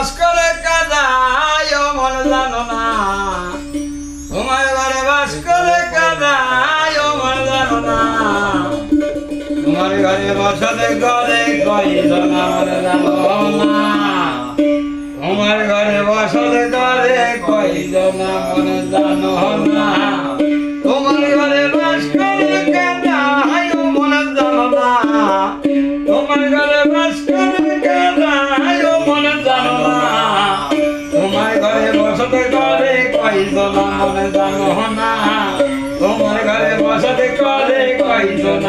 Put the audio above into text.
বাস করে কাদায় মন জানো না তোমার ঘরে বাস করে কাদায় মন জানো না তোমার ঘরে বসতে ঘরে কয়জন মন জানো না তোমার ঘরে বসতে ঘরে কয়জন মন জানো না তোমার ঘরে বাস করে কাদায় মন জানো না তোমার ঘরে বাস করে কাদায় মন জানো না তোমার ঘরে বসতে ঘরে কয়জন মন জানো না তোমার ঘরে বসতে ঘরে কয়জন